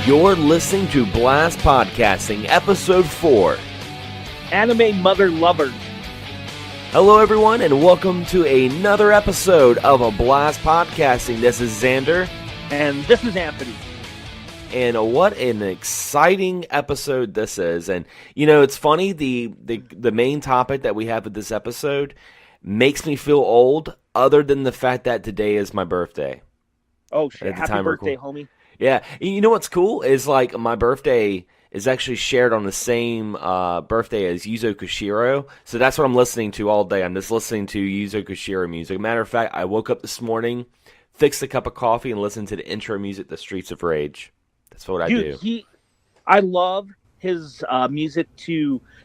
You're listening to Blast Podcasting, Episode 4. Anime Mother Lovers. Hello, everyone, and welcome to another episode of A Blast Podcasting. This is Xander. And this is Anthony. And what an exciting episode this is. And, you know, it's funny, the main topic that we have with this episode makes me feel old, other than the fact that today is my birthday. Oh, shit. Happy birthday, homie. Yeah. You know what's cool is, like, my birthday is actually shared on the same birthday as Yuzo Koshiro. So that's what I'm listening to all day. I'm just listening to Yuzo Koshiro music. Matter of fact, I woke up this morning, fixed a cup of coffee, and listened to the intro music, The Streets of Rage. That's what I do. I love his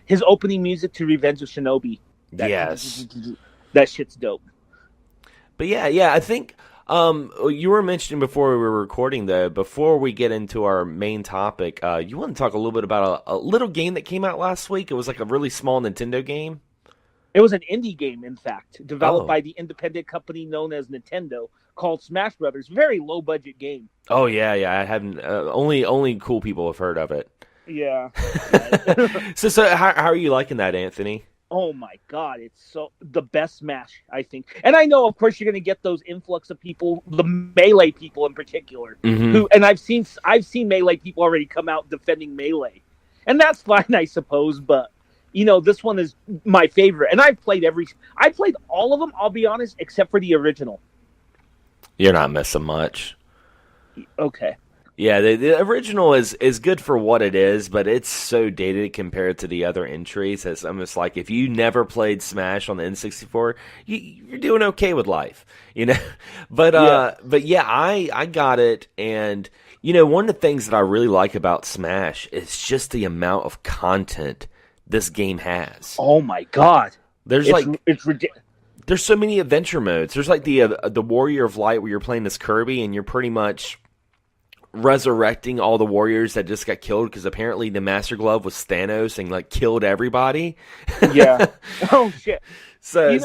his opening music to Revenge of Shinobi. Yes. That shit's dope. But yeah, I think you were mentioning before we were recording, though, before we get into our main topic, you want to talk a little bit about a little game that came out last week. It was like a really small Nintendo game. It was an indie game, in fact, developed by the independent company known as Nintendo, called Smash Brothers. Very low budget game. Oh yeah, I haven't. Only cool people have heard of it. Yeah. So how are you liking that, Anthony? Oh my god, it's the best Smash, I think. And I know, of course, you're going to get those influx of people, the Melee people in particular, who, and I've seen Melee people already come out defending Melee, and that's fine, I suppose. But you know, this one is my favorite, and I played all of them. I'll be honest, except for the original. You're not missing much. Okay. Yeah, the original is good for what it is, but it's so dated compared to the other entries. It's almost like if you never played Smash on the N64, you're doing okay with life, you know. But I got it, and you know, one of the things that I really like about Smash is just the amount of content this game has. Oh my god, it's ridiculous. There's so many adventure modes. There's like the Warrior of Light where you're playing as Kirby and you're pretty much resurrecting all the warriors that just got killed because apparently the Master Glove was Thanos and like killed everybody. Yeah. Oh shit. So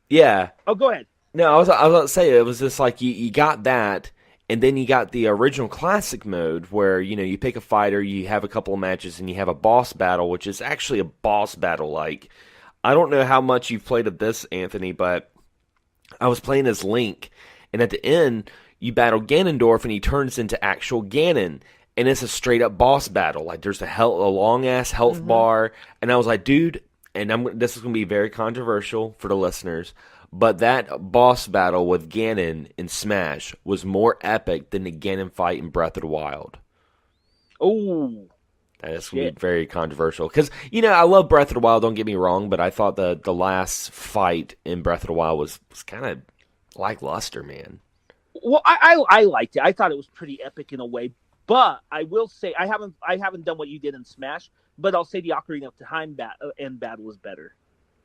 yeah. Oh, go ahead. No, I was about to say it was just like you got that, and then you got the original classic mode where you know you pick a fighter, you have a couple of matches, and you have a boss battle, which is actually a boss battle. Like, I don't know how much you've played of this, Anthony, but I was playing as Link, and at the end, you battle Ganondorf, and he turns into actual Ganon, and it's a straight-up boss battle. Like, there's a long-ass health bar, and I was like, dude, and this is going to be very controversial for the listeners, but that boss battle with Ganon in Smash was more epic than the Ganon fight in Breath of the Wild. Oh, that's going to be very controversial. Because, you know, I love Breath of the Wild, don't get me wrong, but I thought the last fight in Breath of the Wild was kind of lackluster, man. Well, I liked it. I thought it was pretty epic in a way. But I will say, I haven't done what you did in Smash, but I'll say the Ocarina of Time end battle is better.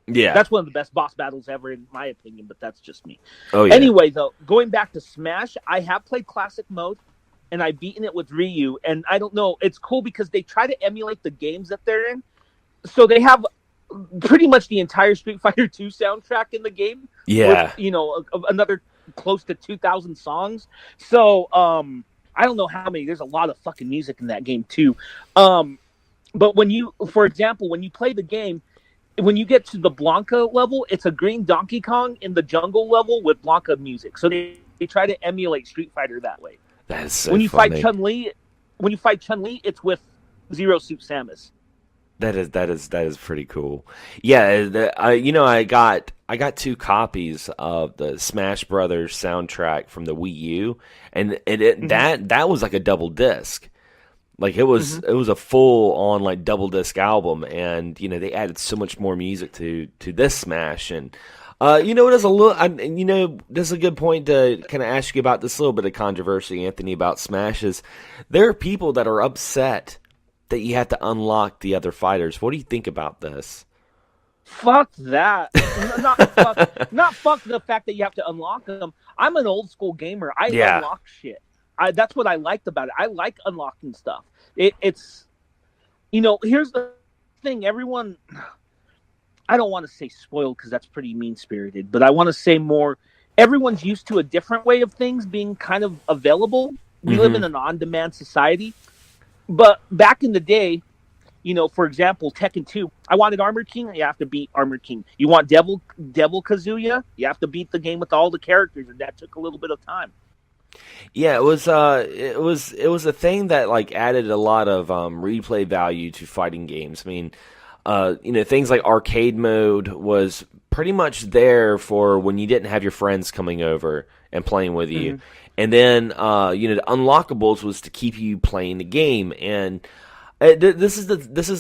Yeah. That's one of the best boss battles ever, in my opinion, but that's just me. Oh, yeah. Anyway, though, going back to Smash, I have played Classic Mode, and I've beaten it with Ryu, and I don't know, it's cool because they try to emulate the games that they're in. So they have pretty much the entire Street Fighter 2 soundtrack in the game. Yeah. With, you know, another close to 2,000 songs. So, I don't know how many. There's a lot of fucking music in that game, too. But for example, when you play the game, when you get to the Blanca level, it's a green Donkey Kong in the jungle level with Blanca music. So they try to emulate Street Fighter that way. That is so when you funny. When you fight Chun-Li, it's with Zero Suit Samus. That is pretty cool. Yeah, I got 2 copies of the Smash Brothers soundtrack from the Wii U, and that was like a double disc. Like it was a full on like double disc album, and you know they added so much more music to this Smash, and you know, there's a little, you know, this is a good point to kind of ask you about this little bit of controversy, Anthony, about Smash. Is there are people that are upset that you have to unlock the other fighters. What do you think about this? Fuck that. not fuck the fact that you have to unlock them. I'm an old school gamer. I unlock shit. That's what I liked about it. I like unlocking stuff. It's, you know, here's the thing. Everyone, I don't want to say spoiled because that's pretty mean-spirited, but I want to say more, everyone's used to a different way of things being kind of available. We live in an on-demand society. But back in the day, for example, Tekken 2, I wanted Armor King, you have to beat Armor King. You want Devil Kazuya, you have to beat the game with all the characters, and that took a little bit of time. Yeah, it was a thing that like added a lot of replay value to fighting games. I mean, things like arcade mode was pretty much there for when you didn't have your friends coming over and playing with you. Mm-hmm. And then, the unlockables was to keep you playing the game. And this is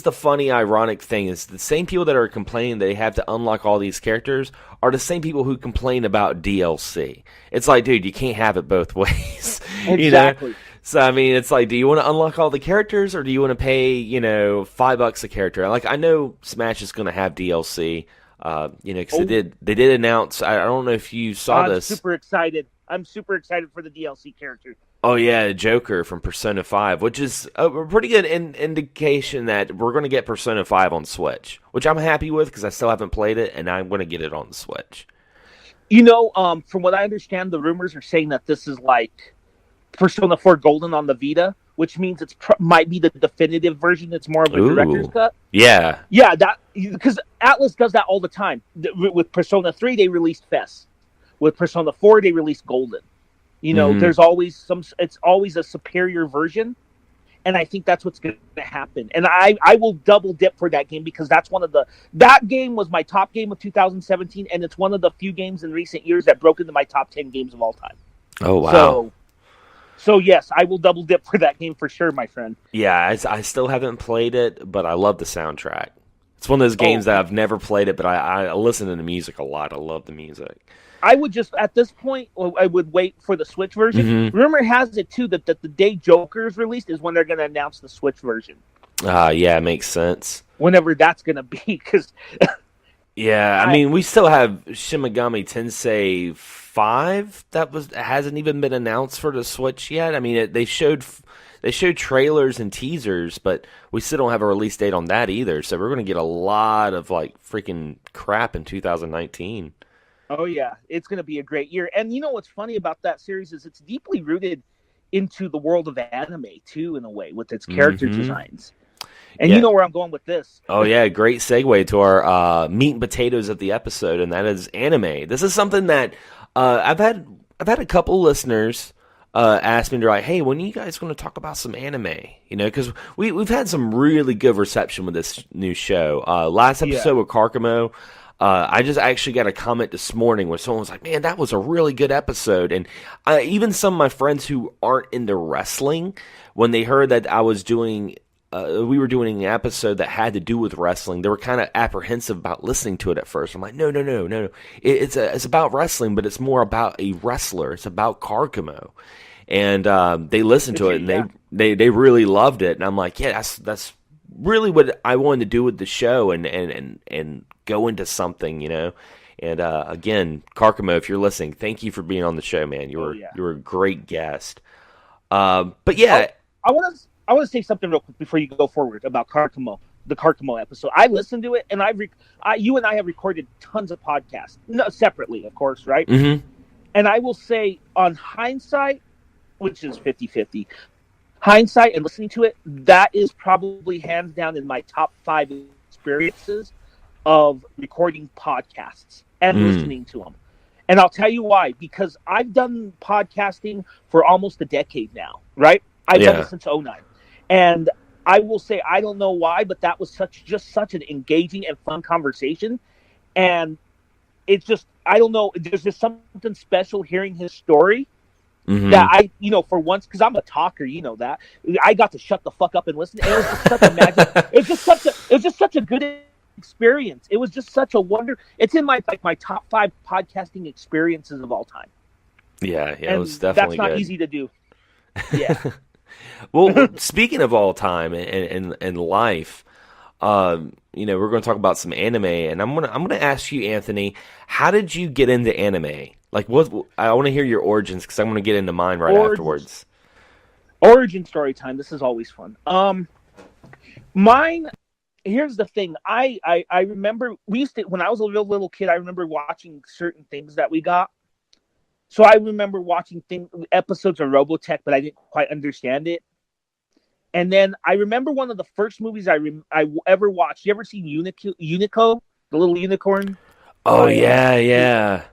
the funny, ironic thing is the same people that are complaining they have to unlock all these characters are the same people who complain about DLC. It's like, dude, you can't have it both ways. Exactly. So I mean, it's like, do you want to unlock all the characters or do you want to pay $5 a character? Like, I know Smash is going to have DLC. Because they did announce. I don't know if you saw this. I'm super excited. I'm super excited for the DLC character. Oh yeah, Joker from Persona 5, which is a pretty good indication that we're going to get Persona 5 on Switch, which I'm happy with because I still haven't played it, and I'm going to get it on the Switch. From what I understand, the rumors are saying that this is like Persona 4 Golden on the Vita, which means it might be the definitive version. It's more of a director's cut. Yeah. Yeah, because Atlas does that all the time. With Persona 3, they released Fest. With Persona 4, they released Golden. There's always it's always a superior version, and I think that's what's going to happen. And I will double dip for that game because that game was my top game of 2017, and it's one of the few games in recent years that broke into my top 10 games of all time. Oh, wow. So yes, I will double dip for that game for sure, my friend. Yeah, I still haven't played it, but I love the soundtrack. It's one of those games that I've never played it, but I listen to the music a lot. I love the music. I would just, at this point, I would wait for the Switch version. Mm-hmm. Rumor has it, too, that the day Joker is released is when they're going to announce the Switch version. Yeah, it makes sense. Whenever that's going to be, because... Yeah, I mean, we still have Shin Megami Tensei 5 that hasn't even been announced for the Switch yet. I mean, they showed trailers and teasers, but we still don't have a release date on that either. So we're going to get a lot of like freaking crap in 2019. Oh yeah, it's going to be a great year. And you know what's funny about that series is it's deeply rooted into the world of anime too, in a way, with its character designs. And you know where I'm going with this. Oh yeah, great segue to our meat and potatoes of the episode, and that is anime. This is something that I've had a couple listeners ask me, they're like, hey, when are you guys going to talk about some anime? Because we've had some really good reception with this new show. Last episode with Karkamo, I just actually got a comment this morning where someone was like, man, that was a really good episode. And even some of my friends who aren't into wrestling, when they heard that I was doing... we were doing an episode that had to do with wrestling, they were kind of apprehensive about listening to it at first. I'm like, no. It's about wrestling, but it's more about a wrestler. It's about Karkamo. And they listened to it, and they really loved it. And I'm like, yeah, that's really what I wanted to do with the show and go into something, And again, Karkamo, if you're listening, thank you for being on the show, man. You were a great guest. But yeah, I want to say something real quick before you go forward about Karkamo, the Karkamo episode. I listened to it, and you and I have recorded tons of podcasts, separately, of course, right? Mm-hmm. And I will say, on hindsight, which is 50-50, hindsight and listening to it, that is probably hands down in my top 5 experiences of recording podcasts and listening to them. And I'll tell you why, because I've done podcasting for almost a decade now, right? I've done it since 2009. And I will say, I don't know why, but that was such an engaging and fun conversation. And it's just, I don't know, there's just something special hearing his story that I, for once, because I'm a talker, that, I got to shut the fuck up and listen. And it was just such a magic, it was just such a good experience. It was just such a wonder. It's in my top 5 podcasting experiences of all time. Yeah, it was definitely that's not good. easy to do. Yeah. Well, speaking of all time and life, we're going to talk about some anime, and I'm gonna ask you, Anthony, how did you get into anime? Like, I want to hear your origins because I'm going to get into mine afterwards. Origin story time. This is always fun. Mine. Here's the thing. I remember we used to, when I was a little kid. I remember watching certain things that we got. So I remember watching episodes of Robotech, but I didn't quite understand it. And then I remember one of the first movies I ever watched. You ever seen Unico, the little unicorn? Oh By yeah, yeah.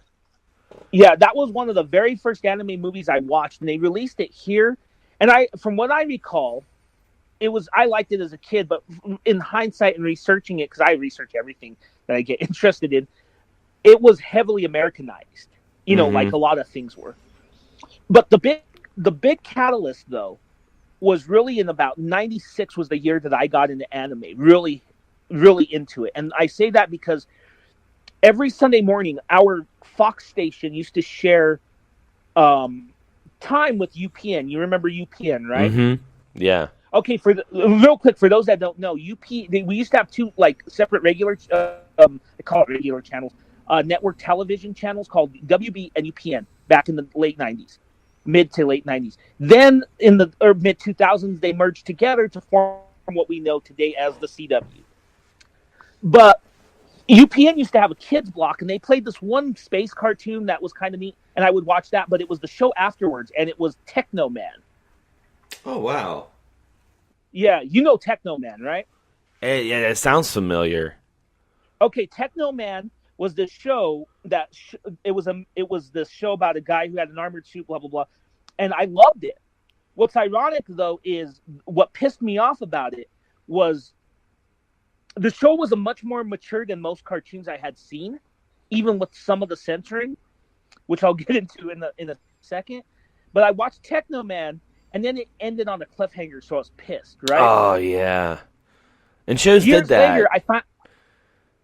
Yeah, that was one of the very first anime movies I watched, and they released it here. And from what I recall, I liked it as a kid, but in hindsight and researching it, because I research everything that I get interested in, it was heavily Americanized. Like a lot of things were. But the big catalyst though was really in about 96 was the year that I got into anime, really, really into it. And I say that because every Sunday morning, our Fox station used to share time with UPN. You remember UPN, right? Yeah. Okay, real quick, for those that don't know, we used to have two separate regular, they call it regular channels, network television channels called WB and UPN back in the late 90s. Mid to late 90s. Then in the mid 2000s, they merged together to form what we know today as the CW. But UPN used to have a kids block, and they played this one space cartoon that was kind of neat, and I would watch that. But it was the show afterwards, and it was Techno Man. Oh wow. Yeah, you know Techno Man, right? Yeah, it sounds familiar. Okay, Techno Man was the show that it was this show about a guy who had an armored suit, blah blah blah, and I loved it. What's ironic though is what pissed me off about it was the show was a much more mature than most cartoons I had seen, even with some of the censoring, which I'll get into in a second. But I watched Techno Man, and then it ended on a cliffhanger, so I was pissed, right? Oh yeah, and shows Years did that. later, I find,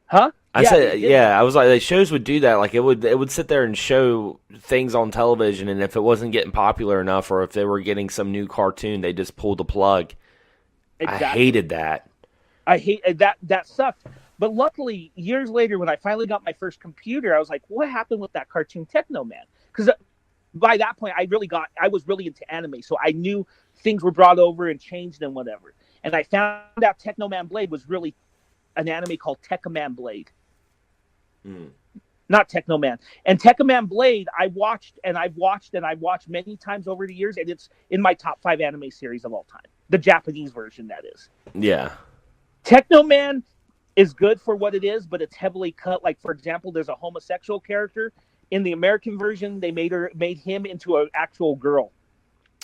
huh? I said, yeah, I was like, the shows would do that. Like, it would sit there and show things on television, and if it wasn't getting popular enough, or if they were getting some new cartoon, they just pulled the plug. Exactly. I hated that. I hate that. That sucked. But luckily, years later, when I finally got my first computer, I was like, what happened with that cartoon Techno Man? Because by that point, I was really into anime, so I knew things were brought over and changed and whatever. And I found out Techno Man Blade was really an anime called Tekka Man Blade. Not Techno Man. And Tekka Man Blade, I've watched many times over the years, and it's in my top 5 anime series of all time. The Japanese version, that is. Yeah. Techno Man is good for what it is, but it's heavily cut. Like, for example, there's a homosexual character. In the American version, they made him into an actual girl.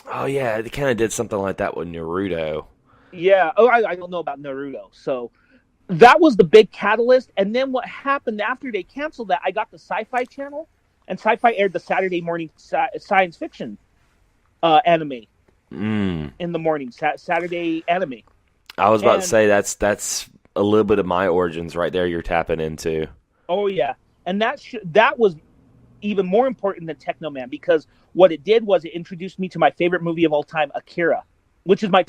Oh, yeah. They kind of did something like that with Naruto. Yeah. Oh, I don't know about Naruto. So that was the big catalyst. And then what happened after they canceled that, I got the Sci-Fi Channel, and Sci-Fi aired the Saturday morning science fiction anime in the morning, Saturday anime. I was about to say that's a little bit of my origins right there you're tapping into. Oh, yeah. And that was even more important than Techno Man, because what it did was it introduced me to my favorite movie of all time, Akira, which is my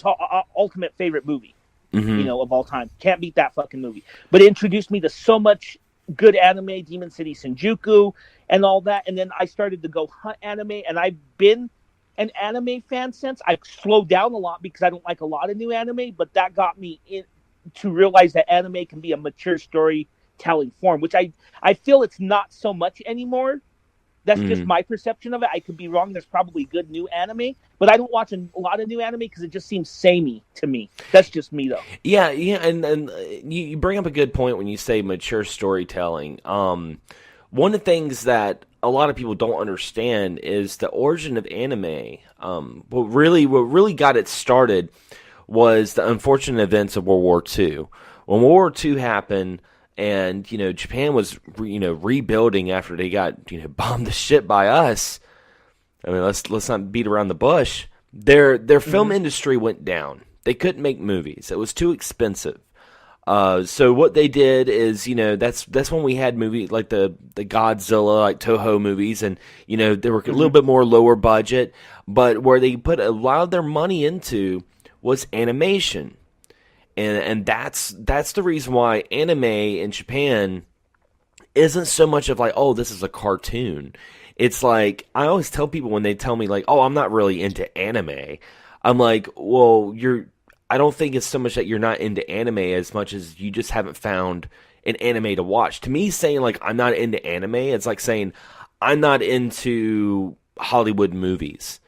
ultimate favorite movie. Of all time. Can't beat that fucking movie. But it introduced me to so much good anime, Demon City Shinjuku, and all that. And then I started to go hunt anime, and I've been an anime fan since. I've slowed down a lot because I don't like a lot of new anime, but that got me to realize that anime can be a mature storytelling form, which I feel it's not so much anymore. That's just my perception of it. I could be wrong. There's probably good new anime, but I don't watch a lot of new anime because it just seems samey to me. That's just me, though. Yeah, and you bring up a good point when you say mature storytelling. One of the things that a lot of people don't understand is the origin of anime. What really got it started was the unfortunate events of World War II. When World War II happened, and Japan was rebuilding after they got bombed to shit by us. I mean, let's not beat around the bush. Their film industry went down. They couldn't make movies. It was too expensive. So what they did is, that's when we had movies like the Godzilla, like Toho movies, and they were a little bit more lower budget, but where they put a lot of their money into was animation. And that's the reason why anime in Japan isn't so much of like, oh, this is a cartoon. It's like, I always tell people when they tell me like, oh, I'm not really into anime. I'm like, well, I don't think it's so much that you're not into anime as much as you just haven't found an anime to watch. To me, saying like I'm not into anime, it's like saying I'm not into Hollywood movies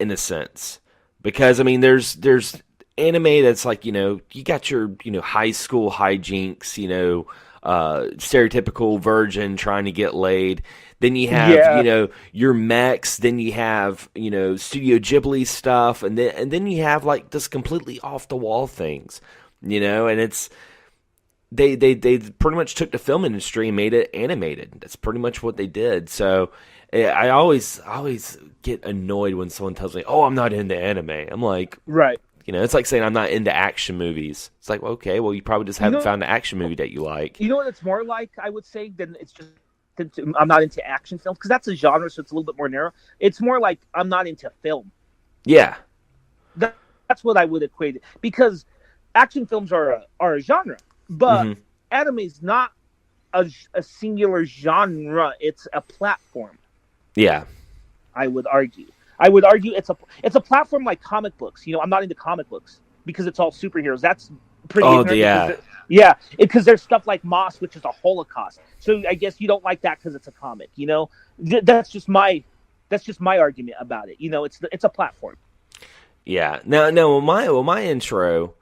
in a sense. Because I mean, there's anime that's like, you got your, high school hijinks, stereotypical virgin trying to get laid. Then you have, your mechs. Then you have, Studio Ghibli stuff, and then you have like this completely off the wall things, and it's they pretty much took the film industry and made it animated. That's pretty much what they did. So I always get annoyed when someone tells me, "Oh, I'm not into anime." I'm like, right. It's like saying I'm not into action movies. It's like, okay, well, you probably just haven't found an action movie that you like. You know what it's more like, I would say, than it's just I'm not into action films, because that's a genre, so it's a little bit more narrow. It's more like I'm not into film. Yeah. That's what I would equate it. Because action films are a genre, but anime is not a singular genre. It's a platform. Yeah. I would argue it's a platform like comic books. I'm not into comic books because it's all superheroes. That's pretty ignorant. Yeah, because there's stuff like Moss, which is a Holocaust. So I guess you don't like that because it's a comic. That's just my argument about it. It's a platform. Yeah. No. My intro,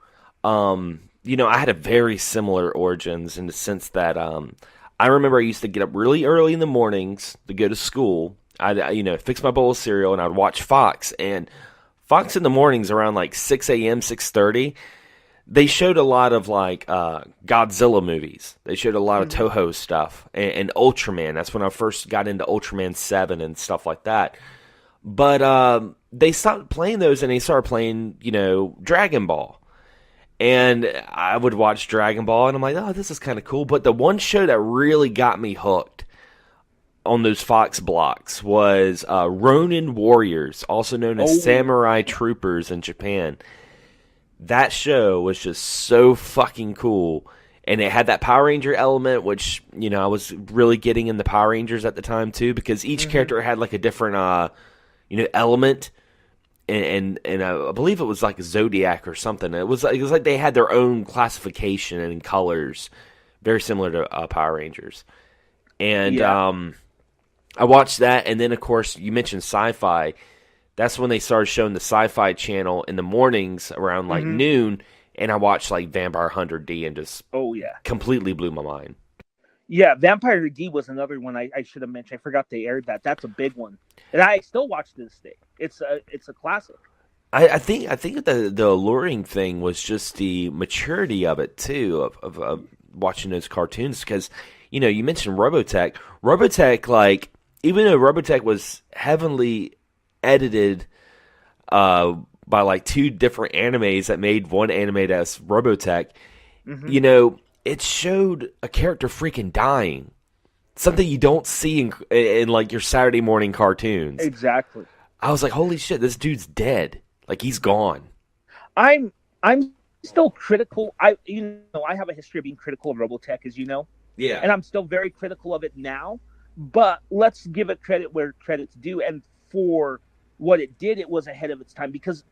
I had a very similar origins in the sense that I remember I used to get up really early in the mornings to go to school. I'd fix my bowl of cereal and I'd watch Fox. And Fox in the mornings around like 6 a.m., 6:30. They showed a lot of like Godzilla movies. They showed a lot of Toho stuff and Ultraman. That's when I first got into Ultraman 7 and stuff like that. But they stopped playing those and they started playing, Dragon Ball. And I would watch Dragon Ball and I'm like, oh, this is kind of cool. But the one show that really got me hooked on those Fox blocks was Ronin Warriors, also known as Samurai Troopers in Japan. That show was just so fucking cool. And it had that Power Ranger element, which, I was really getting in the Power Rangers at the time, too, because each character had, like, a different, element. And I believe it was, like, a Zodiac or something. It was like they had their own classification and colors, very similar to Power Rangers. And I watched that, and then, of course, you mentioned Sci-Fi. That's when they started showing the Sci-Fi channel in the mornings around like noon, and I watched like Vampire Hunter D and just completely blew my mind. Yeah, Vampire D was another one I should have mentioned. I forgot they aired that. That's a big one, and I still watch to this day. It's a classic. I think the alluring thing was just the maturity of it too, of watching those cartoons, because you mentioned Robotech. Robotech, like, even though Robotech was heavily edited by like two different animes that made one anime that's Robotech, it showed a character freaking dying. Something you don't see in like your Saturday morning cartoons. Exactly. I was like, holy shit, this dude's dead. Like, he's gone. I'm still critical. I have a history of being critical of Robotech, as you know. Yeah. And I'm still very critical of it now. But let's give it credit where credit's due. And for what it did, it was ahead of its time, because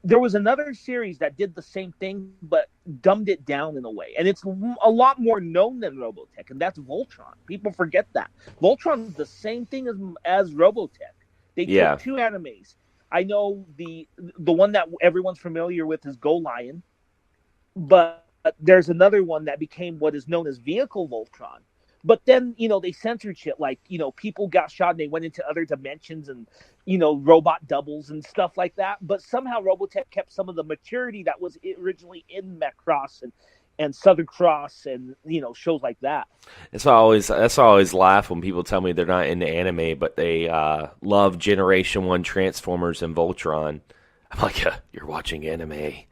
there was another series that did the same thing but dumbed it down in a way, and it's a lot more known than Robotech, and that's Voltron. People forget that Voltron is the same thing as Robotech. They took two animes. I know the one that everyone's familiar with is Go Lion, but there's another one that became what is known as Vehicle Voltron. But then, they censored shit, like, people got shot and they went into other dimensions and, robot doubles and stuff like that. But somehow Robotech kept some of the maturity that was originally in Macross and Southern Cross and, shows like that. That's why I always laugh when people tell me they're not into anime, but they love Generation 1 Transformers and Voltron. I'm like, you're watching anime.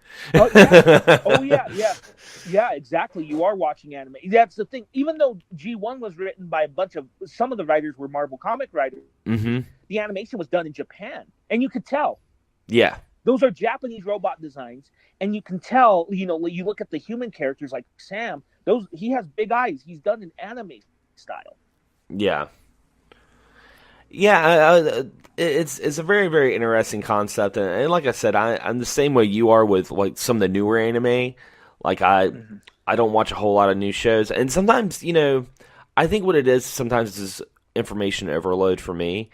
Yeah, exactly. You are watching anime. That's the thing. Even though G1 was written by some of the writers were Marvel comic writers, the animation was done in Japan, and you could tell. Yeah, those are Japanese robot designs, and you can tell. You look at the human characters like Sam. He has big eyes. He's done in anime style. Yeah. Yeah, it's a very, very interesting concept, and like I said, I'm the same way you are with like some of the newer anime. Like I don't watch a whole lot of new shows, and sometimes I think what it is sometimes is information overload for me,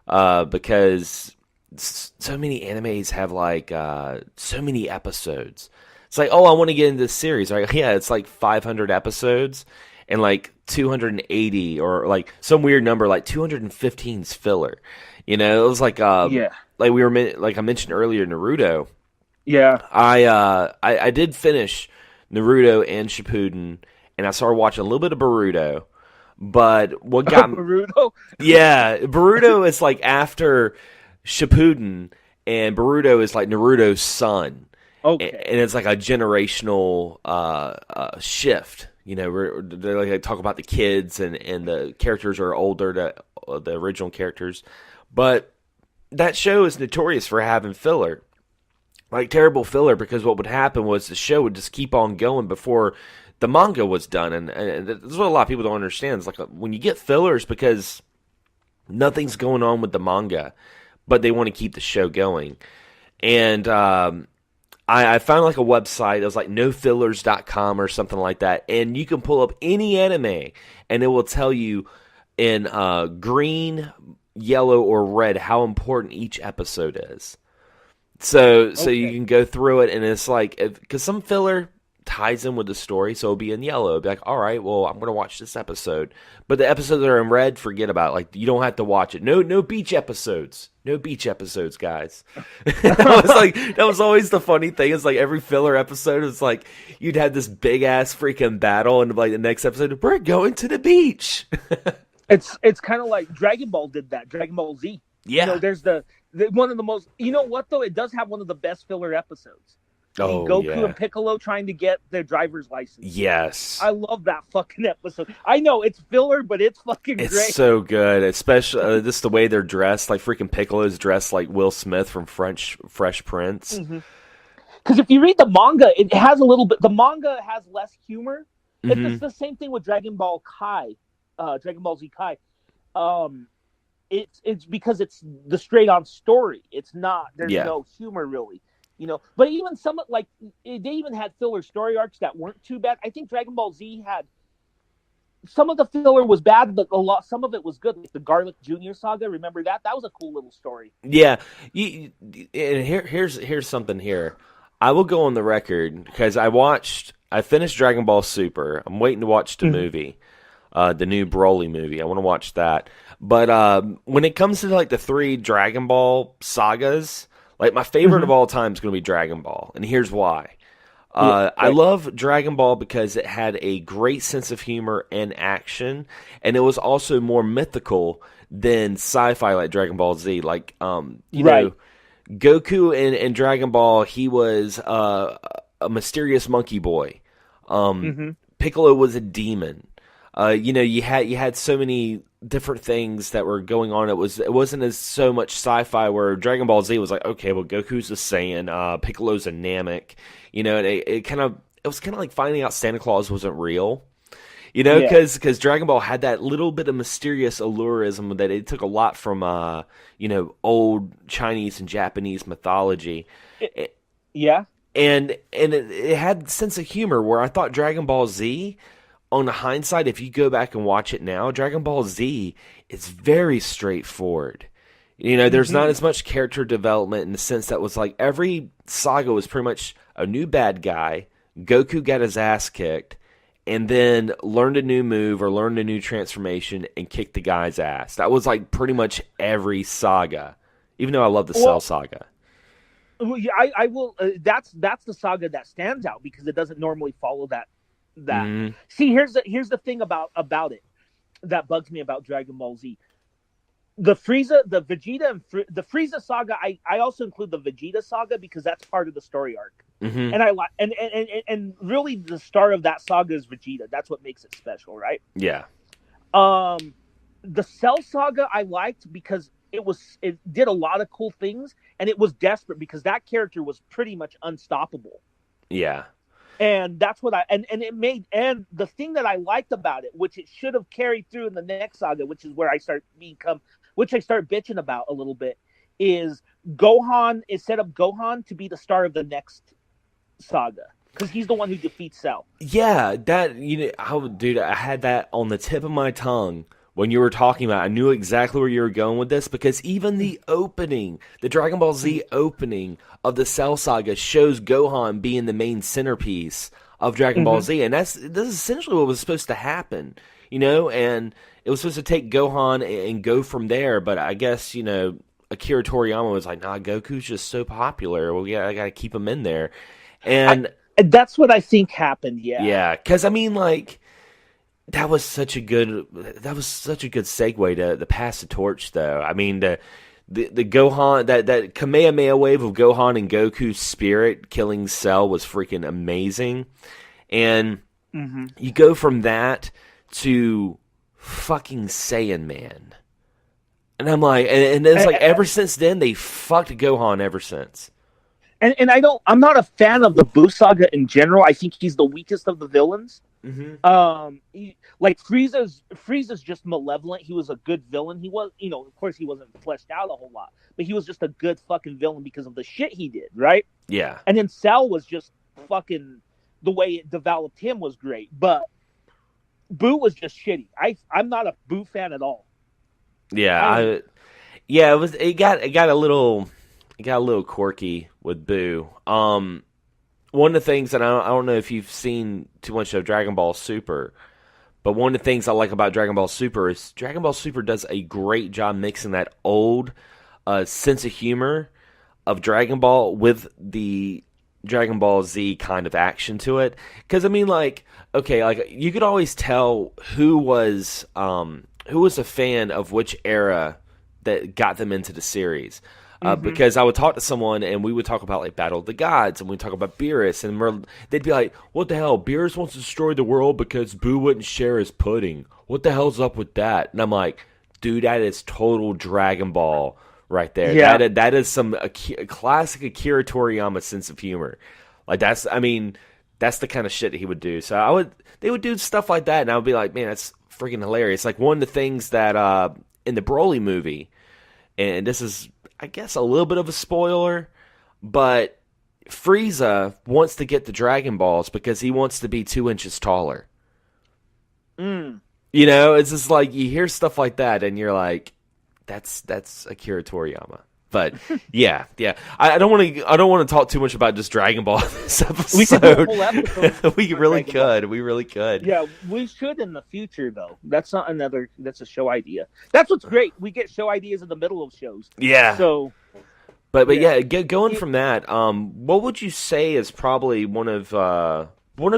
because so many animes have like so many episodes. It's like, oh, I want to get into this series, right? Yeah, it's like 500 episodes and like 280 or like some weird number, like 215 is filler. It was Yeah. like like I mentioned earlier, Naruto. Yeah. I did finish Naruto and Shippuden, and I started watching a little bit of Boruto. But what got Boruto? yeah, Boruto is like after Shippuden, and Boruto is like Naruto's son, Okay. and it's like a generational shift. They like talk about the kids, and the characters are older to the original characters, but that show is notorious for having filler, like terrible filler, because what would happen was the show would just keep on going before the manga was done, and that's what a lot of people don't understand. It's like when you get fillers because nothing's going on with the manga, but they want to keep the show going. And I found like a website. It was like nofillers.com or something like that, and you can pull up any anime, and it will tell you in green, yellow, or red how important each episode is. So you can go through it, and it's like, because some filler ties in with the story, so it'll be in yellow. It'll be like, all right, well, I'm going to watch this episode. But the episodes that are in red, forget about it. Like, you don't have to watch it. No beach episodes. No beach episodes, guys. That was always the funny thing. It's like every filler episode is like, you'd have this big-ass freaking battle, and like the next episode, we're going to the beach. It's kind of like Dragon Ball did that. Dragon Ball Z. Yeah. There's the one of the most. You know what though? It does have one of the best filler episodes. Goku and Piccolo trying to get their driver's license. Yes. I love that fucking episode. I know it's filler, but it's fucking great. It's so good, especially just the way they're dressed. Like freaking Piccolo's dressed like Will Smith from Fresh Prince. Because if you read the manga, it has a little bit. The manga has less humor. It's the same thing with Dragon Ball Z Kai. It's because it's the straight on story. It's not. There's no humor really. But even some like they even had filler story arcs that weren't too bad. I think Dragon Ball Z had some of the filler was bad, but some of it was good. Like the Garlic Junior saga, remember that? That was a cool little story. Yeah, and here's something here. I will go on the record because I finished Dragon Ball Super. I'm waiting to watch the movie, the new Broly movie. I want to watch that. But when it comes to like the 3 Dragon Ball sagas, like my favorite of all time is going to be Dragon Ball, and here's why. I love Dragon Ball because it had a great sense of humor and action, and it was also more mythical than sci-fi like Dragon Ball Z. Like, you know, Goku in Dragon Ball, he was a mysterious monkey boy. Piccolo was a demon. You had so many different things that were going on. It wasn't as so much sci-fi where Dragon Ball Z was like, okay, well, Goku's a Saiyan, Piccolo's a Namek. And it was kind of like finding out Santa Claus wasn't real. Because Dragon Ball had that little bit of mysterious allurism that it took a lot from old Chinese and Japanese mythology. And it had sense of humor where I thought Dragon Ball Z, on the hindsight, if you go back and watch it now, Dragon Ball Z is very straightforward. There's not as much character development in the sense that was like every saga was pretty much a new bad guy. Goku got his ass kicked and then learned a new move or learned a new transformation and kicked the guy's ass. That was like pretty much every saga, even though I love the Cell saga. Well, yeah, I will. That's the saga that stands out because it doesn't normally follow that. See, here's the thing about it that bugs me about Dragon Ball Z. The Frieza, the Vegeta, and the Frieza saga. I also include the Vegeta saga because that's part of the story arc, and I like and really the star of that saga is Vegeta. That's what makes it special, right? Yeah. The Cell saga I liked because it did a lot of cool things, and it was desperate because that character was pretty much unstoppable. Yeah. And that's what and the thing that I liked about it, which it should have carried through in the next saga, which is where I start bitching about a little bit, is Gohan is set up Gohan to be the star of the next saga because he's the one who defeats Cell. Yeah, that dude, I had that on the tip of my tongue when you were talking about. I knew exactly where you were going with this, because even the Dragon Ball Z opening of the Cell Saga shows Gohan being the main centerpiece of Dragon Ball Z, and this is essentially what was supposed to happen, and it was supposed to take Gohan and go from there. But I guess Akira Toriyama was like, nah, Goku's just so popular. Well, yeah, I got to keep him in there, and that's what I think happened. Yeah, because I mean, like, that was such a good segue to pass the torch, though. I mean, the Gohan, that Kamehameha wave of Gohan and Goku's spirit killing Cell was freaking amazing, and you go from that to fucking Saiyan Man, and I'm like, and it's like ever since then they fucked Gohan ever since. And I'm not a fan of the Buu saga in general. I think he's the weakest of the villains. Like Frieza's just malevolent. He was a good villain. He was, of course he wasn't fleshed out a whole lot, but he was just a good fucking villain because of the shit he did, right? Yeah. And then Cell was just fucking, the way it developed him was great, but Buu was just shitty. I'm not a Buu fan at all. Yeah, it got a little quirky with Buu. One of the things, and I don't know if you've seen too much of Dragon Ball Super, but one of the things I like about Dragon Ball Super is Dragon Ball Super does a great job mixing that old sense of humor of Dragon Ball with the Dragon Ball Z kind of action to it. Because I mean, like, okay, like you could always tell who was a fan of which era that got them into the series. Because I would talk to someone and we would talk about like Battle of the Gods, and we'd talk about Beerus, and they'd be like, what the hell, Beerus wants to destroy the world because Boo wouldn't share his pudding. What the hell's up with that? And I'm like, dude, that is total Dragon Ball right there. Yeah. That is some classic Akira Toriyama sense of humor. Like that's the kind of shit that he would do. So they would do stuff like that, and I would be like, man, that's freaking hilarious. Like one of the things that in the Broly movie, and this is, I guess, a little bit of a spoiler, but Frieza wants to get the Dragon Balls because he wants to be 2 inches taller. It's just like you hear stuff like that and you're like, that's Akira Toriyama. But yeah. I don't want to talk too much about just Dragon Ball this episode. We could do a whole episode. We really could. Yeah, we should in the future though. That's a show idea. That's what's great. We get show ideas in the middle of shows. Yeah. So But yeah, going from that, what would you say is probably one of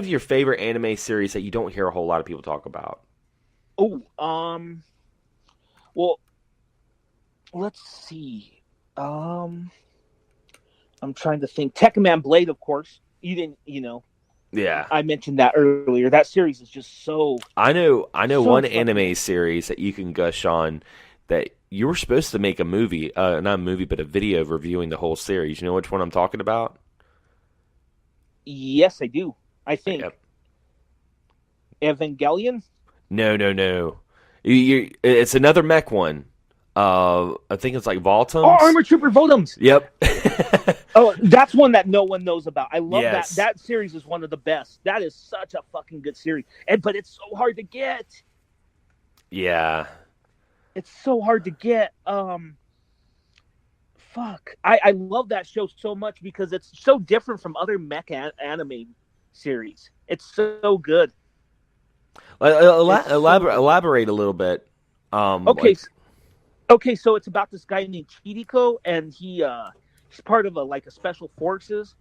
your favorite anime series that you don't hear a whole lot of people talk about? Well, let's see. I'm trying to think. Tekkaman Blade, of course. You didn't, Yeah. I mentioned that earlier. That series is just so. I know so one funny. anime series that you can gush on that you were supposed to make a movie, not a movie, but a video reviewing the whole series. You know which one I'm talking about? Yes, I do. I think. Yep. Evangelion? No. It's another mech one. I think it's like Voltums. Oh, Armor Trooper Voltums. Yep. Oh, that's one that no one knows about. I love Yes. that. That series is one of the best. That is such a fucking good series. But it's so hard to get. Yeah. It's so hard to get. Fuck. I love that show so much because it's so different from other mech anime series. It's so good. Elaborate a little bit. Okay, so it's about this guy named Chihiko, and he's part of a special forces,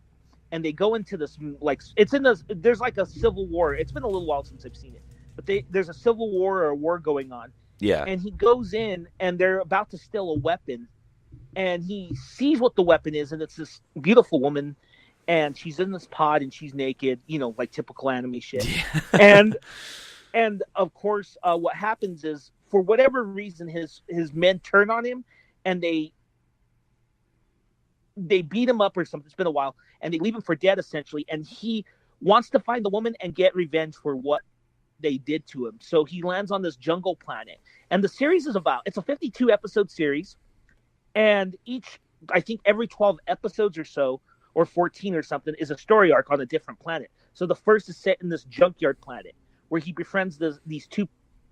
and they go into this there's like a civil war. It's been a little while since I've seen it, but there's a civil war or a war going on. Yeah. And he goes in, and they're about to steal a weapon, and he sees what the weapon is, and it's this beautiful woman, and she's in this pod, and she's naked, like typical anime shit. Yeah. And of course, what happens is, for whatever reason, his men turn on him, and they beat him up or something. It's been a while, and they leave him for dead, essentially. And he wants to find the woman and get revenge for what they did to him. So he lands on this jungle planet. And the series is it's a 52 episode series, and I think every 12 episodes or so, or 14 or something, is a story arc on a different planet. So the first is set in this junkyard planet, where he befriends these two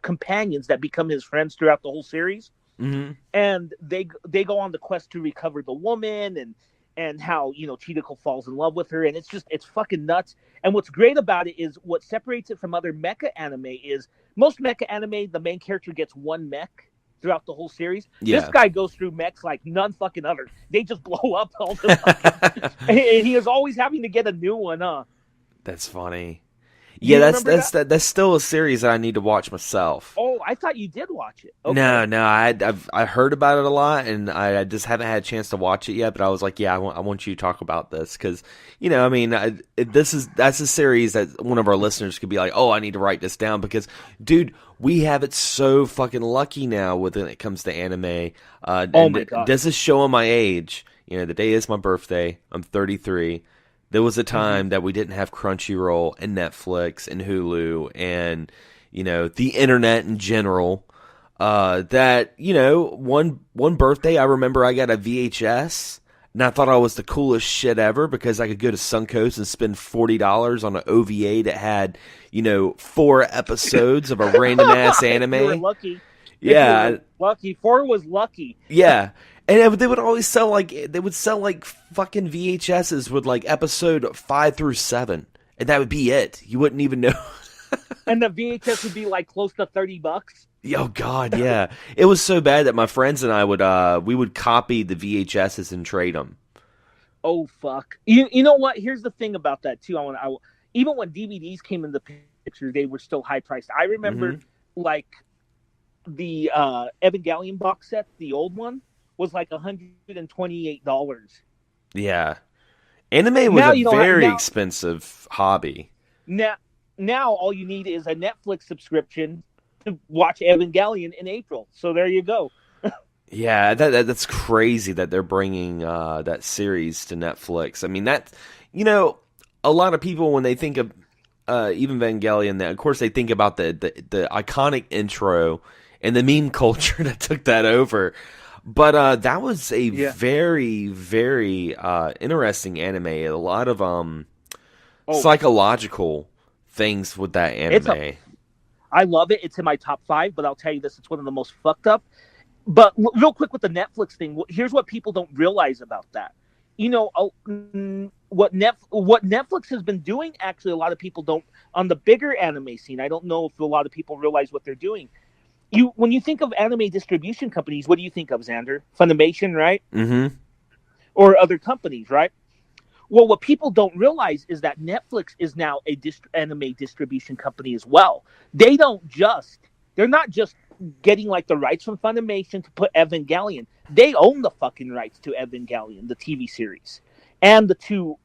companions that become his friends throughout the whole series. Mm-hmm. And they go on the quest to recover the woman, and how, you know, Chidoko falls in love with her, and it's fucking nuts. And what's great about it is what separates it from other mecha anime is most mecha anime, the main character gets one mech throughout the whole series. Yeah. This guy goes through mechs like none fucking other. They just blow up all the fucking, and he is always having to get a new one, huh? That's funny. Yeah, that's still a series that I need to watch myself. Oh, I thought you did watch it. Okay. No, I heard about it a lot, and I just haven't had a chance to watch it yet. But I was like, yeah, I want you to talk about this because, you know, I mean, that's a series that one of our listeners could be like, oh, I need to write this down because, dude, we have it so fucking lucky now when it comes to anime. Oh my God, this is showing my age. You know, the day is my birthday. I'm 33. There was a time that we didn't have Crunchyroll and Netflix and Hulu and, you know, the internet in general. That, you know, one birthday I remember I got a VHS and I thought I was the coolest shit ever because I could go to Suncoast and spend $40 on an OVA that had, you know, 4 episodes of a random ass anime. You were lucky. Yeah, you were lucky. 4 was lucky. Yeah. And they would always sell like fucking VHSs with like episode 5 through 7, and that would be it. You wouldn't even know. And the VHS would be like close to $30. Oh God, yeah. It was so bad that my friends and I would copy the VHSs and trade them. Oh fuck! You know what? Here's the thing about that too. Even when DVDs came in the picture, they were still high priced. I remember like the Evangelion box set, the old one, was like $128. Yeah, anime was a very expensive hobby. Now all you need is a Netflix subscription to watch Evangelion in April. So there you go. Yeah, that's crazy that they're bringing that series to Netflix. I mean, that, you know, a lot of people when they think of even Evangelion, of course they think about the iconic intro and the meme culture that took that over. But that was a very, very interesting anime. A lot of psychological things with that anime. I love it. It's in my top 5, but I'll tell you this, it's one of the most fucked up. But real quick with the Netflix thing, here's what people don't realize about that. You know, what Netflix has been doing, actually, a lot of people don't, on the bigger anime scene, I don't know if a lot of people realize what they're doing. When you think of anime distribution companies, what do you think of, Xander? Funimation, right? Mm-hmm. Or other companies, right? Well, what people don't realize is that Netflix is now a anime distribution company as well. They're not just getting like the rights from Funimation to put Evangelion. They own the fucking rights to Evangelion, the TV series, and the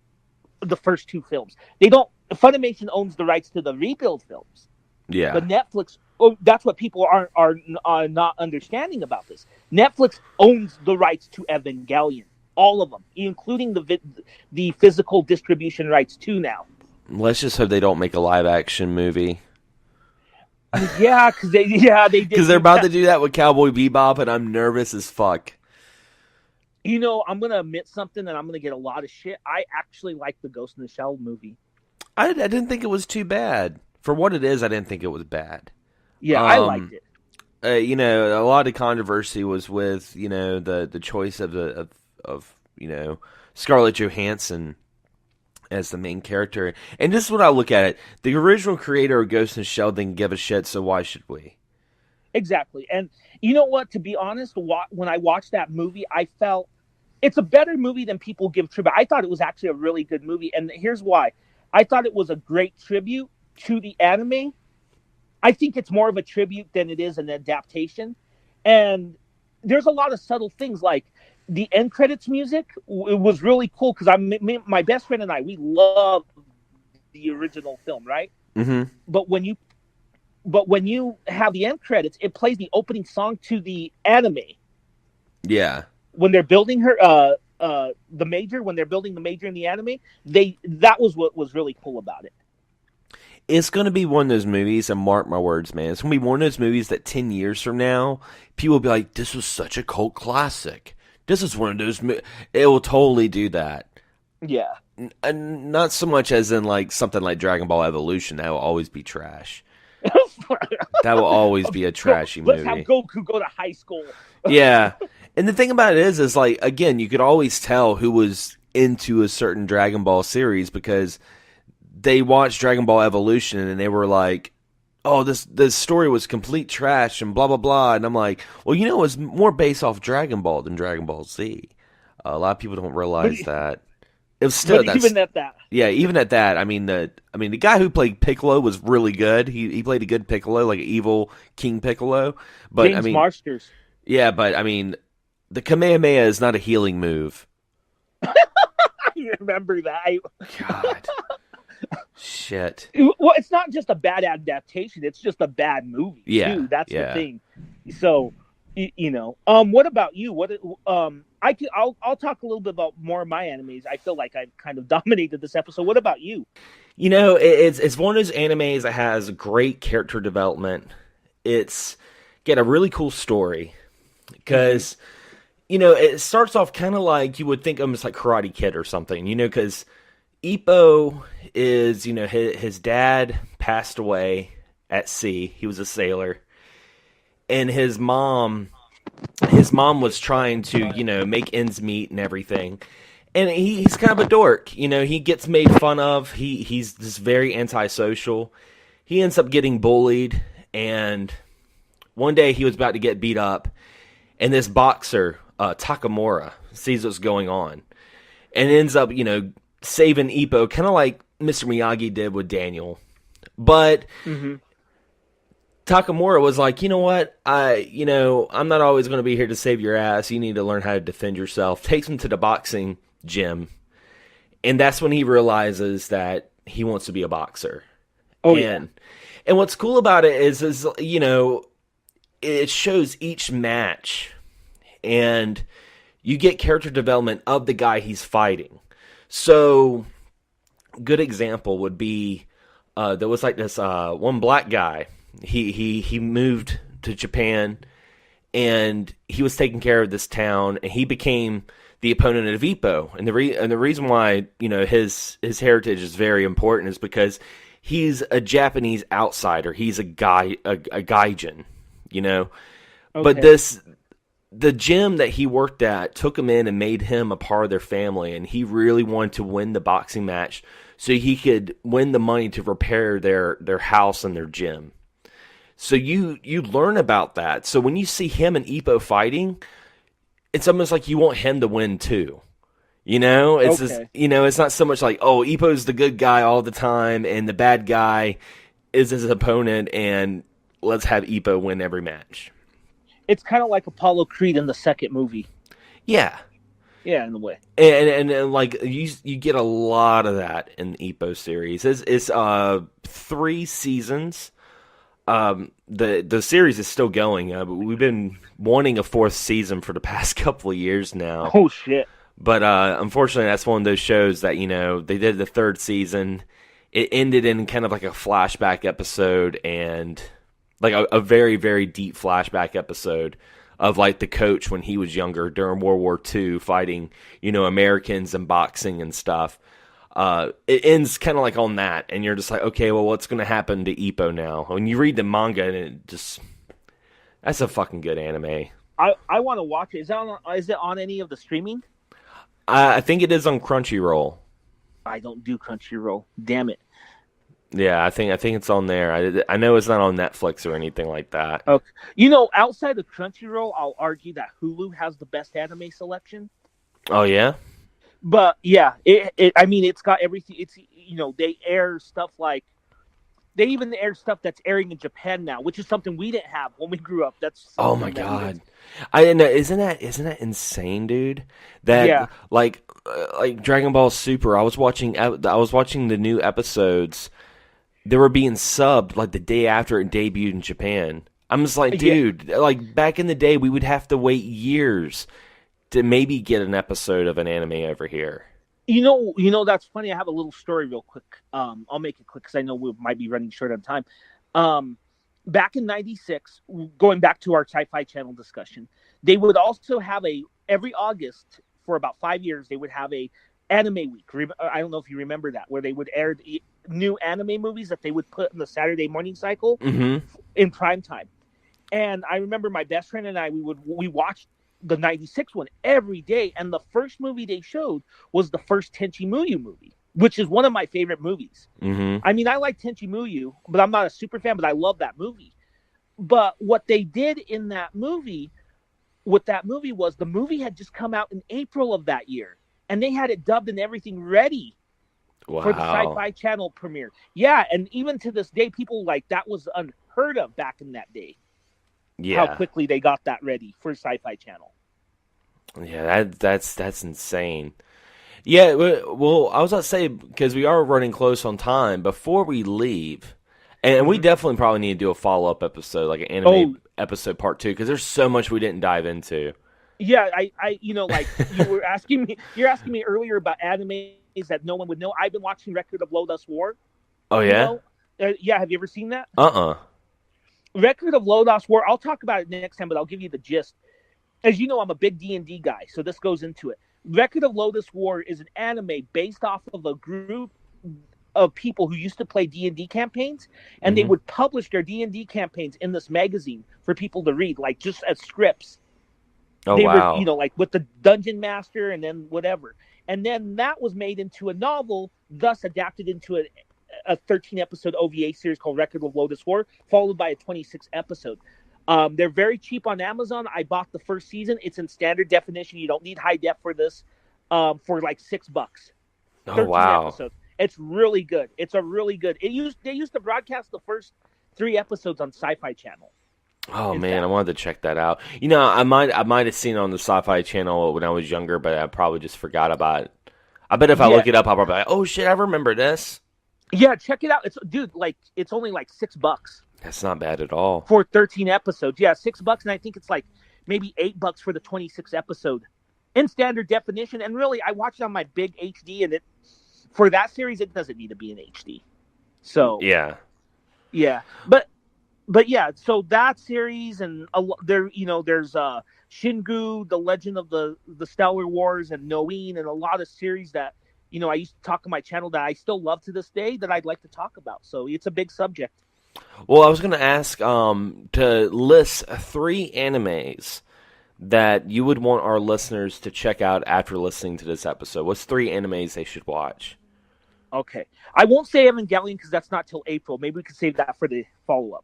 first 2 films. Funimation owns the rights to the Rebuild films. Yeah. But Netflix, that's what people are not understanding about this. Netflix owns the rights to Evangelion, all of them, including the physical distribution rights too now. Let's just hope they don't make a live action movie. Yeah, because they did. Because they're about to do that with Cowboy Bebop, and I'm nervous as fuck. You know, I'm gonna admit something, and I'm gonna get a lot of shit. I actually like the Ghost in the Shell movie. I didn't think it was too bad. For what it is, I didn't think it was bad. Yeah, I liked it. You know, a lot of controversy was with, you know, the choice of you know, Scarlett Johansson as the main character. And this is what I look at it. The original creator of Ghost in the Shell didn't give a shit, so why should we? Exactly. And you know what? To be honest, when I watched that movie, I felt it's a better movie than people give tribute. I thought it was actually a really good movie. And here's why. I thought it was a great tribute to the anime. I think it's more of a tribute than it is an adaptation. And there's a lot of subtle things like the end credits music. It was really cool because my best friend and I, we love the original film, right? Mm-hmm. But when you have the end credits, it plays the opening song to the anime. Yeah. When they're building when they're building the major in the anime, that was what was really cool about it. It's going to be one of those movies, and mark my words, man, it's going to be one of those movies that 10 years from now, people will be like, this was such a cult classic. This is one of those it will totally do that. Yeah. And not so much as in like something like Dragon Ball Evolution. That will always be trash. That will always be a trashy Let's have movie. Goku go to high school. Yeah. And the thing about it is like, again, you could always tell who was into a certain Dragon Ball series because they watched Dragon Ball Evolution and they were like, oh, this story was complete trash and blah, blah, blah. And I'm like, well, it was more based off Dragon Ball than Dragon Ball Z. A lot of people don't realize that. It was still even at that. Yeah, even at that, the guy who played Piccolo was really good. He played a good Piccolo, like an evil King Piccolo. But James Marsters. Yeah, but the Kamehameha is not a healing move. I remember that. God. Shit. Well, it's not just a bad adaptation; it's just a bad movie. Yeah, too. That's the thing. So, what about you? I'll talk a little bit about more of my animes. I feel like I've kind of dominated this episode. What about you? It's one of those animes that has great character development. It's got a really cool story because it starts off kind of like you would think almost like Karate Kid or something. Because Ippo is his dad passed away at sea. He was a sailor, and his mom was trying to make ends meet and everything. And he's kind of a dork. He gets made fun of. He's just very antisocial. He ends up getting bullied, and one day he was about to get beat up, and this boxer, Takamura, sees what's going on, and ends up, saving Ippo, kind of like Mr. Miyagi did with Daniel. But Takamura was like, you know what? I'm not always going to be here to save your ass. You need to learn how to defend yourself. Takes him to the boxing gym. And that's when he realizes that he wants to be a boxer. And what's cool about it is it shows each match. And you get character development of the guy he's fighting. So, good example would be, there was like this one black guy. He moved to Japan, and he was taking care of this town, and he became the opponent of Ippo. And the reason why his heritage is very important is because he's a Japanese outsider. He's a gaijin, Okay. But the gym that he worked at took him in and made him a part of their family, and he really wanted to win the boxing match so he could win the money to repair their house and their gym. So you learn about that. So when you see him and Ippo fighting, it's almost like you want him to win too. It's just, it's not so much like, oh, Ippo's the good guy all the time and the bad guy is his opponent and let's have Ippo win every match. It's kind of like Apollo Creed in the second movie. Yeah. Yeah, in a way. And like you get a lot of that in the Ippo series. It's 3 seasons. The series is still going. We've been wanting a 4th season for the past couple of years now. Oh shit. But unfortunately that's one of those shows that they did the 3rd season. It ended in kind of like a flashback episode and like a very, very deep flashback episode of like the coach when he was younger during World War II fighting, Americans and boxing and stuff. It ends kind of like on that, and you're just like, okay, well, what's going to happen to Ippo now? When you read the manga, and that's a fucking good anime. I want to watch it. Is it on any of the streaming? I think it is on Crunchyroll. I don't do Crunchyroll. Damn it. Yeah, I think it's on there. I know it's not on Netflix or anything like that. Okay. Outside of Crunchyroll, I'll argue that Hulu has the best anime selection. Oh yeah. But yeah, it's got everything. It's they air stuff like they even air stuff that's airing in Japan now, which is something we didn't have when we grew up. That's oh my god, I didn't know. Isn't that insane, dude? That like Dragon Ball Super. I was watching the new episodes. They were being subbed like the day after it debuted in Japan. I'm just like, dude, like back in the day, we would have to wait years to maybe get an episode of an anime over here. That's funny. I have a little story real quick. I'll make it quick because I know we might be running short on time. Back in '96, going back to our Sci-Fi Channel discussion, they would also have every August for about 5 years, they would have a anime week. I don't know if you remember that, where they would air new anime movies that they would put in the Saturday morning cycle Mm-hmm. in prime time. And I remember my best friend and I, we watched the 96 one every day. And the first movie they showed was the first Tenchi Muyo movie, which is one of my favorite movies. Mm-hmm. I mean, I like Tenchi Muyo, but I'm not a super fan, but I love that movie. But what they did in that movie, with that movie, was the movie had just come out in April of that year. And they had it dubbed and everything ready for the Wow. Sci-Fi Channel premiere. Yeah, and even to this day, people like that was unheard of back in that day. How Yeah. quickly they got that ready for Sci-Fi Channel. Yeah, that's insane. Yeah, well, I was about to say, because we are running close on time, before we leave, and we definitely probably need to do a follow-up episode, like an anime episode part 2, because there's so much we didn't dive into. Yeah, like you're asking me earlier about animes that no one would know. I've been watching Record of Lodoss War. Oh, You yeah? know, yeah. Have you ever seen that? Uh-uh. Record of Lodoss War. I'll talk about it next time, but I'll give you the gist. As you know, I'm a big D&D guy, so this goes into it. Record of Lodoss War is an anime based off of a group of people who used to play D&D campaigns, and they would publish their D&D campaigns in this magazine for people to read, like just as scripts. Oh, They wow. were, like with the Dungeon Master and then whatever. And then that was made into a novel, thus adapted into a 13-episode OVA series called Record of Lodoss War, followed by a 26-episode. They're very cheap on Amazon. I bought the first season. It's in standard definition. You don't need high def for this. For like $6. Oh, 13 wow. episodes. It's really good. It's a really good. They used to broadcast the first 3 episodes on Sci-Fi Channel. Oh, man, I wanted to check that out. You know, I might have seen it on the Sci-Fi Channel when I was younger, but I probably just forgot about it. I bet if I look it up, I'll probably be like, oh, shit, I remember this. Yeah, check it out. It's only like $6. That's not bad at all. For 13 episodes. Yeah, $6, and I think it's like maybe $8 for the 26 episode in standard definition. And really, I watched it on my big HD, and for that series, it doesn't need to be in HD. So Yeah. But yeah, so that series, and there's Shingu, The Legend of the Stellar Wars, and Noin, and a lot of series that I used to talk on my channel that I still love to this day that I'd like to talk about. So it's a big subject. Well, I was going to ask to list 3 animes that you would want our listeners to check out after listening to this episode. What's 3 animes they should watch? Okay. I won't say Evangelion because that's not till April. Maybe we can save that for the follow-up.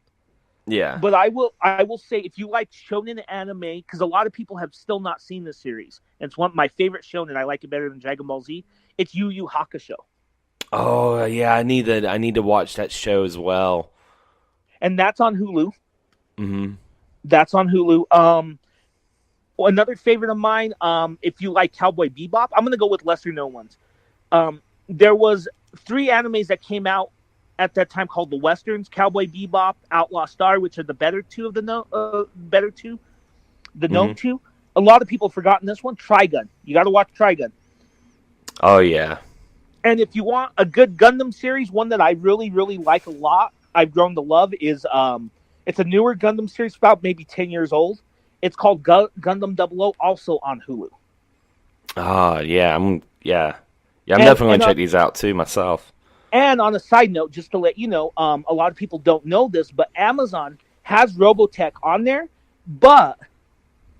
Yeah. But I will say, if you like shonen anime, because a lot of people have still not seen this series, and it's one of my favorite shonen. I like it better than Dragon Ball Z. It's Yu Yu Hakusho. Oh, yeah, I need to watch that show as well. And that's on Hulu. Mm-hmm. That's on Hulu. Another favorite of mine, if you like Cowboy Bebop, I'm going to go with lesser known ones. There was 3 animes that came out at that time called the Westerns: Cowboy Bebop, Outlaw Star, which are the better two of the known two. A lot of people have forgotten this one, Trigun. You got to watch Trigun. Oh, yeah. And if you want a good Gundam series, one that I really, really like a lot, I've grown to love, is it's a newer Gundam series, about maybe 10 years old. It's called Gundam 00, also on Hulu. Yeah. I'm definitely going to check these out, too, myself. And on a side note, just to let you know, a lot of people don't know this, but Amazon has Robotech on there, but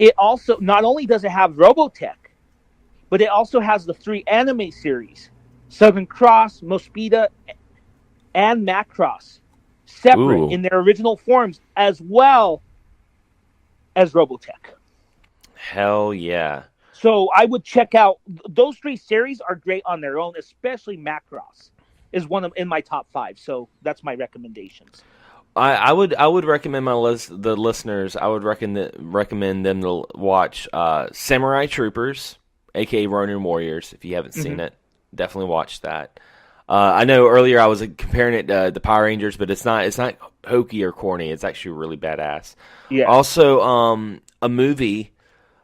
it also, not only does it have Robotech, but it also has the 3 anime series, Southern Cross, Mospeada, and Macross, separate in their original forms, as well as Robotech. Hell yeah. So I would check out, those 3 series are great on their own, especially Macross is one of in my top 5. So that's my recommendations. I would recommend the listeners. I would recommend them to watch Samurai Troopers, aka Ronin Warriors. If you haven't seen it, definitely watch that. I know earlier I was comparing it to the Power Rangers, but it's not hokey or corny. It's actually really badass. Yeah. Also, a movie.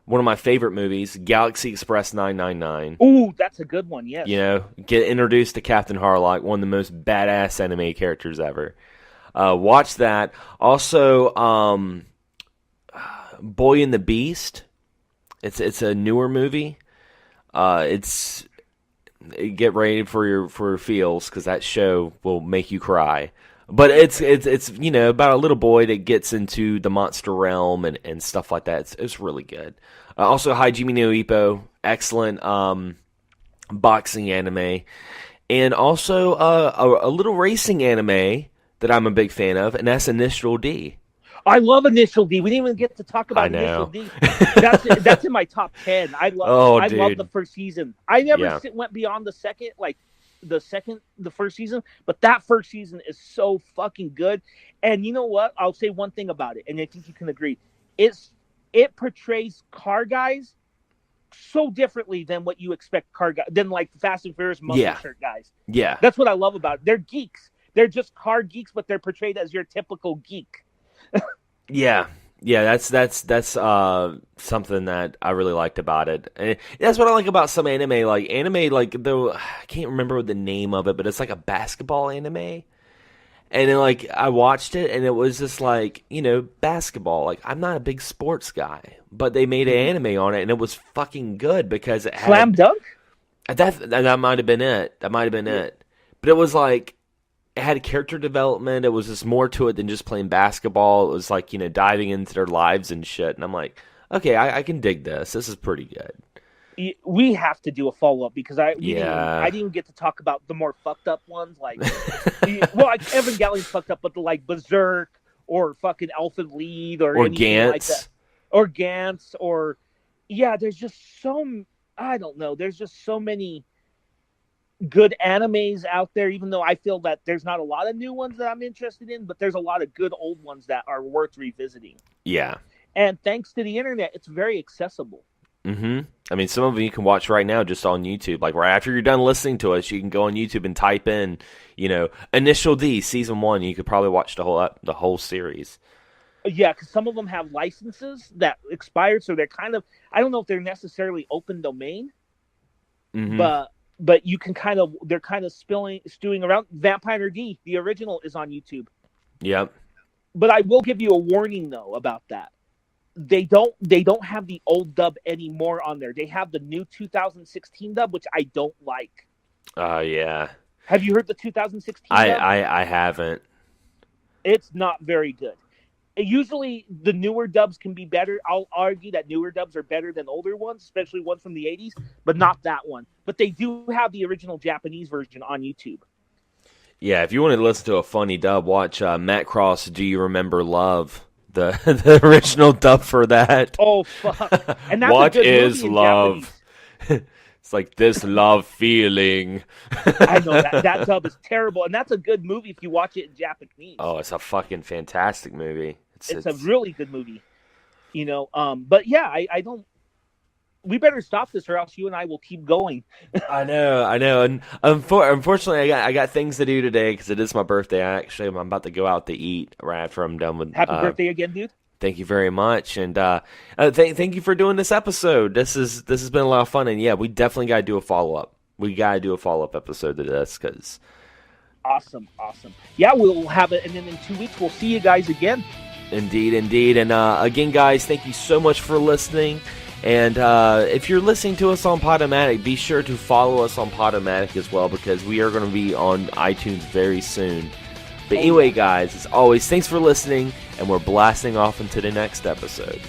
One of my favorite movies, Galaxy Express 999. Ooh, that's a good one, yes. Get introduced to Captain Harlock, one of the most badass anime characters ever. Watch that. Also, Boy and the Beast. It's a newer movie. It's get ready for your feels, because that show will make you cry. But it's about a little boy that gets into the monster realm and stuff like that. It's really good. Also, Hajime no Ippo, excellent boxing anime, and also a little racing anime that I'm a big fan of, and that's Initial D. I love Initial D. We didn't even get to talk about Initial D. That's in my top 10. I love the first season. I never went beyond the first season, but that first season is so fucking good. And you know what? I'll say one thing about it, and I think you can agree. It portrays car guys so differently than what you expect than like Fast and Furious muscle shirt guys. Yeah. That's what I love about it. They're geeks. They're just car geeks, but they're portrayed as your typical geek. Yeah, that's something that I really liked about it. And that's what I like about some anime. Though I can't remember the name of it, but it's like a basketball anime. And then I watched it, and it was just basketball. I'm not a big sports guy, but they made an anime on it, and it was fucking good because it had Slam Dunk. That might have been it. But it was it had character development. It was just more to it than just playing basketball. It was diving into their lives and shit. And I'm like, okay, I can dig this. This is pretty good. We have to do a follow-up because I didn't even get to talk about the more fucked up ones. Evangelion fucked up, but Berserk or fucking Elfen Lied or anything Gantz. Like that. Or Gantz or... Yeah, there's just I don't know. There's just so many good animes out there, even though I feel that there's not a lot of new ones that I'm interested in, but there's a lot of good old ones that are worth revisiting. Yeah. And thanks to the internet, it's very accessible. Mm-hmm. I mean, some of them you can watch right now just on YouTube. Right after you're done listening to us, you can go on YouTube and type in, Initial D, Season 1. You could probably watch the whole series. Yeah, because some of them have licenses that expired, so they're I don't know if they're necessarily open domain, but you can they're stewing around. Vampire D, the original, is on YouTube. Yep. But I will give you a warning though about that. They don't have the old dub anymore on there. They have the new 2016 dub, which I don't like. Yeah. Have you heard the 2016 dub? I haven't. It's not very good. Usually the newer dubs can be better. I'll argue that newer dubs are better than older ones, especially ones from the 80s, but not that one. But they do have the original Japanese version on YouTube. Yeah, if you want to listen to a funny dub, watch Matt Cross, Do You Remember Love? The original dub for that. Oh, fuck. And that's what a good is movie in love? It's like this love feeling. I know, that dub is terrible. And that's a good movie if you watch it in Japanese. Oh, it's a fucking fantastic movie. It's a really good movie, But yeah, I don't. We better stop this, or else you and I will keep going. I know, and unfortunately, I got things to do today because it is my birthday. I'm about to go out to eat right after I'm done with. Happy birthday again, dude! Thank you very much, and thank you for doing this episode. This has been a lot of fun, and yeah, we definitely got to do a follow up. We got to do a follow up episode to this because. Awesome. Yeah, we'll have it, and then in 2 weeks we'll see you guys again. Indeed. And again, guys, thank you so much for listening. And if you're listening to us on Podomatic, be sure to follow us on Podomatic as well, because we are going to be on iTunes very soon. But anyway, guys, as always, thanks for listening, and we're blasting off into the next episode.